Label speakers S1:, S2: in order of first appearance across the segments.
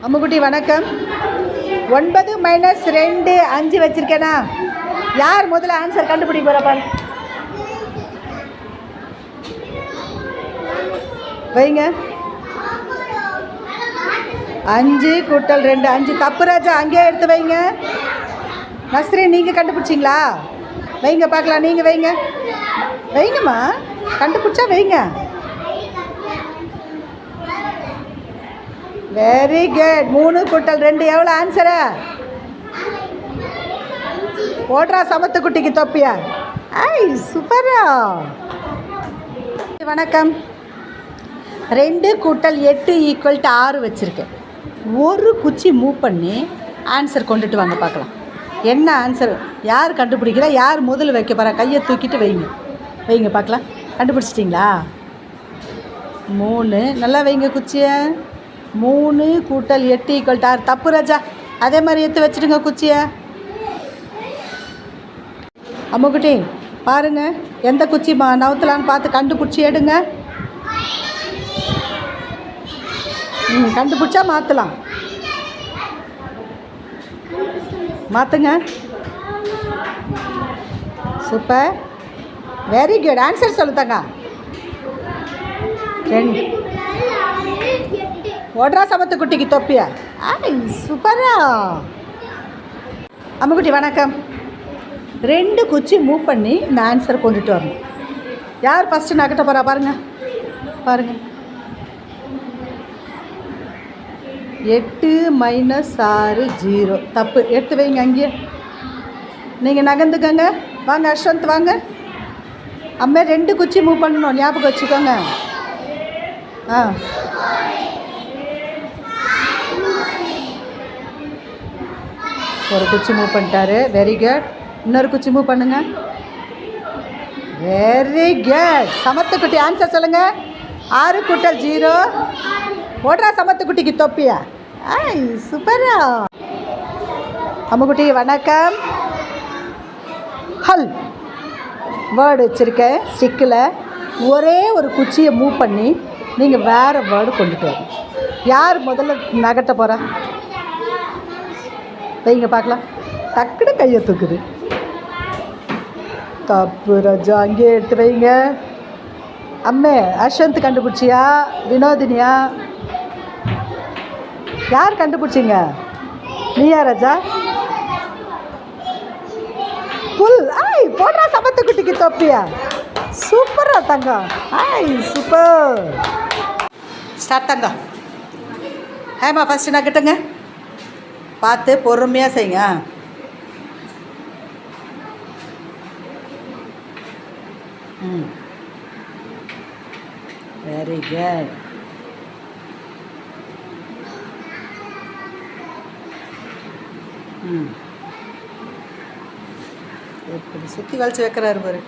S1: அம்முக்குட்டி வணக்கம். 9 - 2 5 வச்சிருக்கேனா? யார் முதல்ல ஆன்சர் கண்டுபிடிக்க போகிறா பாரு. வைங்க. 5 கூட்டல் 2 5. தப்பு ராஜா, அங்கேயே எடுத்து வைங்க. நஸ்ரீன் நீங்கள் கண்டுபிடிச்சிங்களா? வைங்க பார்க்கலாம். நீங்கள் வைங்க. வைங்கம்மா, கண்டுபிடிச்சா வைங்க. Very good. 3 கூட்டல் 2 எவ்வளோ ஆன்சரா? ஓட்ரா சமத்து குட்டிக்கு தொப்பியா? ஐ சூப்பரா. வணக்கம். 2 கூட்டல் 8 = 6 வச்சுருக்கேன். ஒரு குச்சி மூவ் பண்ணி ஆன்சர் கொண்டுட்டு வாங்க பார்க்கலாம். என்ன ஆன்சர் யார் கண்டுபிடிக்கிறா? யார் முதல்ல வைக்க போகிறா? கையை தூக்கிட்டு வைங்க. வைங்க பார்க்கலாம். கண்டுபிடிச்சிட்டிங்களா? 3. நல்லா வைங்க குச்சியை. 3 கூட்டல் 8 = 6. தப்பு ராஜா, அதே மாதிரி எடுத்து வச்சுடுங்க குச்சியை. அம்முக்குட்டி பாருங்கள், எந்த குச்சி நவுத்தலான்னு பார்த்து கண்டுபிடிச்சி எடுங்க. கண்டுபிடிச்சா மாற்றலாம். மாற்றுங்க. Super, very good. ஆன்சர் சொல்லுதாங்க. 2. ஓட்ரா சமத்து குட்டிக்கு தொப்பியா? ஐ சூப்பரா. அம்முக்குட்டி வணக்கம். 2 குச்சி மூவ் பண்ணி இந்த ஆன்சர் கொண்டுட்டு வரணும். யார் ஃபஸ்ட்டு நகட்ட போகிறா பாருங்கள். பாருங்கள். 8 - 6 0. தப்பு. எடுத்து வைங்க அங்கேயே. நீங்கள் நகர்ந்துக்கங்க. வாங்க அஸ்வந்த் வாங்க. அம்மா 2 குச்சி மூவ் பண்ணணும், ஞாபகம் வச்சுக்கோங்க. ஒரு குச்சி மூவ் பண்ணிட்டாரு. Very good. இன்னொரு குச்சி மூவ் பண்ணுங்க. Very good. சமத்துக்குட்டி ஆன்சர் சொல்லுங்கள். 6 கூட்டல் 0. ஓட்ரா சமத்துக்குட்டிக்கு தொப்பியா? ஐ சூப்பரா. அம்முக்குட்டி வணக்கம். ஹல் வேர்டு வச்சுருக்கேன் ஸ்டிக்கில். ஒரே ஒரு குச்சியை மூவ் பண்ணி நீங்கள் வேறு வேர்டு கொண்டுட்டு வரணும். யார் முதல்ல நகட்ட போகிறா? வைங்க பார்க்கலாம். டக்குனு கையை தூக்குது. தப்பு ராஜா, அங்கேயே எடுத்து வைங்க. அம்மே அஸ்வந்த் கண்டுபிடிச்சியா? வினோதினியா? யார் கண்டுபிடிச்சிங்க? நீயா ராஜா? புல். ஐ போடுறா சமத்து குட்டிக்கு தொப்பியா? சூப்பரா தங்கம். ஐ சூப்பர். ஸ்டார்ட் தங்க. ஹேமா ஃபஸ்ட்டு நகட்டுங்க. பார்த்து பொறுமையாக செய்யுங்க. Very good. எப்படி சுற்றி வளைச்சி வைக்கிறாரு பாரு.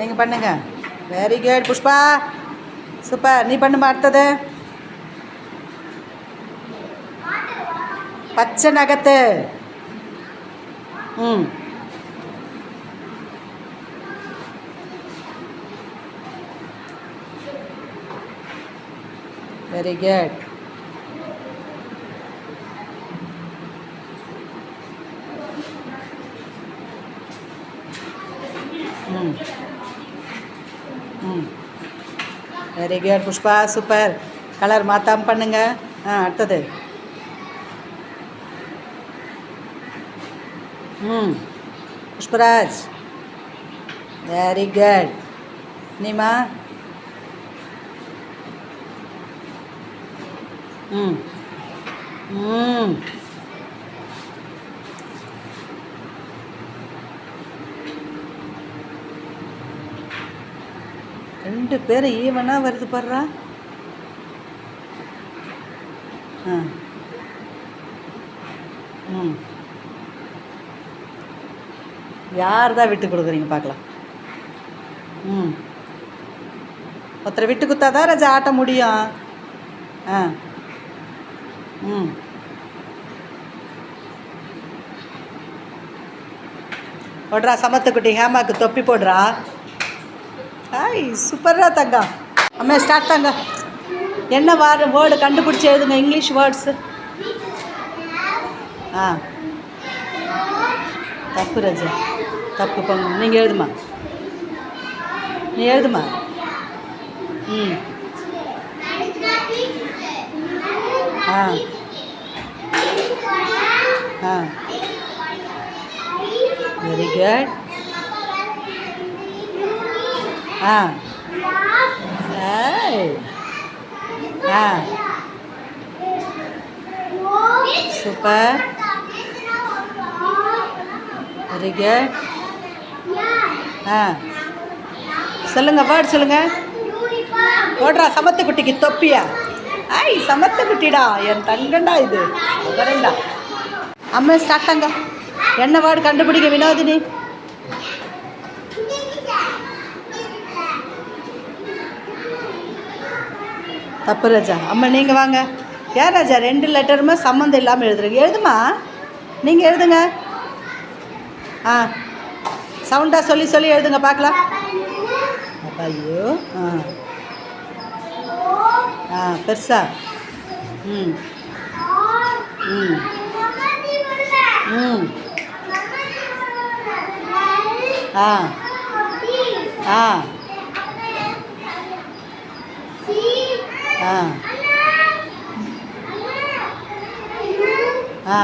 S1: நீங்கள் பண்ணுங்க. Very good Pushpa, super. நீ பண்ணுமா அடுத்தது. பச்சை நகத்து. Very good. Very good Pushpa, super. Colour மாற்றாமல் பண்ணுங்க. அடுத்தது. Pushparaj, very good. நீமா? ரெண்டு பேரும் ஈவனாக வருது பாடுறா. யார் தான் விட்டு கொடுக்குறீங்க பார்க்கலாம். ஒருத்தரை விட்டு கொடுத்தாதான் ராஜா ஆட்ட முடியும். போடுறா சமத்துக்குட்டி. ஹேமாக்கு தொப்பி போடுறா. ஹாய் சூப்பரா தங்கம். அம்மா ஸ்டார்ட் தாங்க. என்ன வேர்டு கண்டுபிடிச்சி எழுதுங்க இங்கிலீஷ் வேர்ட்ஸு. ஆ தப்பு ரஜா, தப்பு பொண்ணு. நீங்கள் எழுதுமா, நீ எழுதுமா. ம் ஆ ஆ வெரி குட். ஆ ஆ சூப்பர், வெரி குட். ஆ சொல்லுங்கள், வேர்ட் சொல்லுங்கள். ஓடுறா சமத்துக்குட்டிக்கு தொப்பியா? ஐ சமத்துக்குட்டிடா, என் தங்கண்டா இது வரண்டா. அம்மா ஸ்டார்ட்டாங்க. என்ன வேர்டு கண்டுபிடிக்க வினோதினி? தப்பு ராஜா. அம்மா நீங்கள் வாங்க. ஏன் ராஜா 2 லெட்டருமே சம்மந்தம் இல்லாமல் எழுதுறீங்க? எழுதுமா, நீங்கள் எழுதுங்க. ஆ சவுண்டாக சொல்லி சொல்லி எழுதுங்க பார்க்கலாம். ஐயோ ஆ ஆ பெருசா. ம் ம் ம் ஆ ஆ ஆ ஆ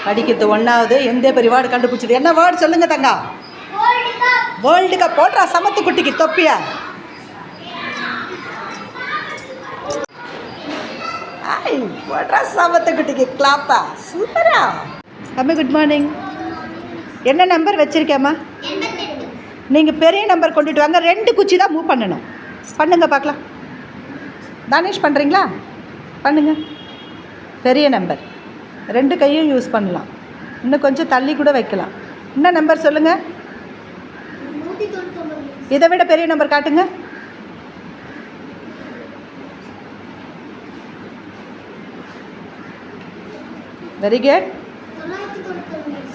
S1: படிக்கிறது 1வது. எந்த பெரிய வேர்டு கண்டுபிடிச்சது? என்ன வேர்டு சொல்லுங்க தங்கா? World cup. போடுறா சமத்து குட்டிக்கு தொப்பியா? ஐ போடுறா சமத்து குட்டிக்கு கிளாப்பா. சூப்பரா. அம்மா குட் மார்னிங். என்ன நம்பர் வச்சுருக்கேம்மா? நீங்கள் பெரிய நம்பர் கொண்டுட்டு வாங்க. 2 குச்சி தான் மூவ் பண்ணணும். பண்ணுங்க பார்க்கலாம். தானேஷ் பண்ணுறீங்களா? பண்ணுங்க. பெரிய நம்பர் 2 கையும் யூஸ் பண்ணலாம். இன்னும் கொஞ்சம் தள்ளி கூட வைக்கலாம். என்ன நம்பர் சொல்லுங்கள்? இதை விட பெரிய நம்பர் காட்டுங்க. Very good.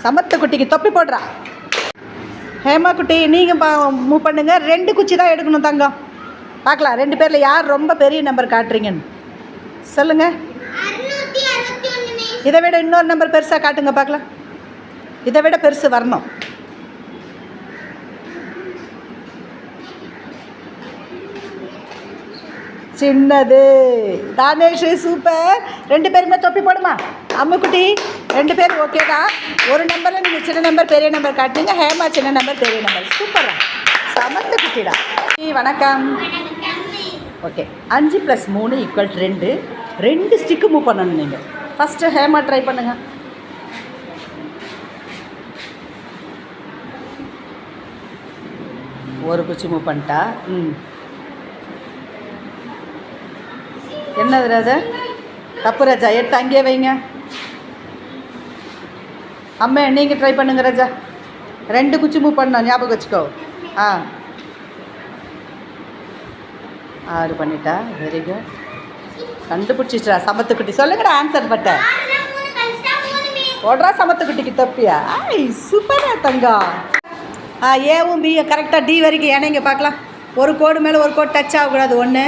S1: சமத்து குட்டிக்கு தொப்பி போடுறா. ஹேமா குட்டி நீங்கள் மூவ் பண்ணுங்க. 2 குச்சி தான் எடுக்கணும் தங்கம். பார்க்கலாம் 2 பேரில் யார் ரொம்ப பெரிய நம்பர் காட்டுறீங்கன்னு சொல்லுங்கள். இதை விட இன்னொரு நம்பர் பெருசாக காட்டுங்க பார்க்கலாம். இதை விட பெருசு வரணும். சின்னது. தானேஷ் சூப்பர். 2 பேருமே தொப்பி போடுமா? அம்முக்குட்டி 2 பேர் ஓகே தான். ஒரு நம்பரில் நீங்கள் சின்ன நம்பர் பெரிய நம்பர் காட்டுங்க. ஹேமா சின்ன நம்பர் பெரிய நம்பர். சூப்பரா சமத்து குட்டிடா. வணக்கம். ஓகே 5 + 3 = 2 ஸ்டிக்கு மூவ் பண்ணணும். நீங்கள் ஃபஸ்ட்டு ஹேமா ட்ரை பண்ணுங்க. ஒரு குச்சி மூவ் பண்ணிட்டா. என்னது ராஜா? தப்பு ராஜா. 8 அங்கேயே வைங்க. அம்மா நீங்கள் ட்ரை பண்ணுங்க ராஜா. 2 குச்சி மூவ் பண்ணோம், ஞாபகம் வச்சுக்கோ. ஆ 6 பண்ணிட்டா. Very good. கண்டுபிடிச்சிட்டா சமத்துக்குட்டி. சொல்லுங்கடா ஆன்சர் பட்ட. ஓடுறா சமத்துக்குட்டிக்கு தப்பியா? ஐ சூப்பரா தங்கா. ஏவும் பியும் கரெக்டாக டி வரைக்கும் இணைங்க பார்க்கலாம். ஒரு கோடு மேலே ஒரு கோடு டச் ஆகக்கூடாது. 1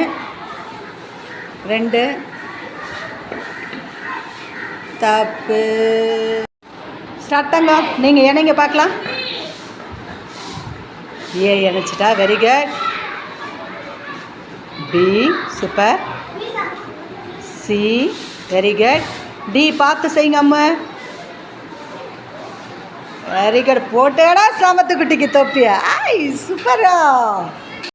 S1: 2 தப்பு. ஸ்டார்ட்டாங்க. நீங்கள் இணைங்க பார்க்கலாம். ஏ இணைச்சிட்டா. Very good. B super. C very good. D பார்த்து செய்யுங்க அம்மா. Very good. போட்டேடா சமத்துக்குட்டிக்கு தொப்பியா? ஐ சூப்பரா.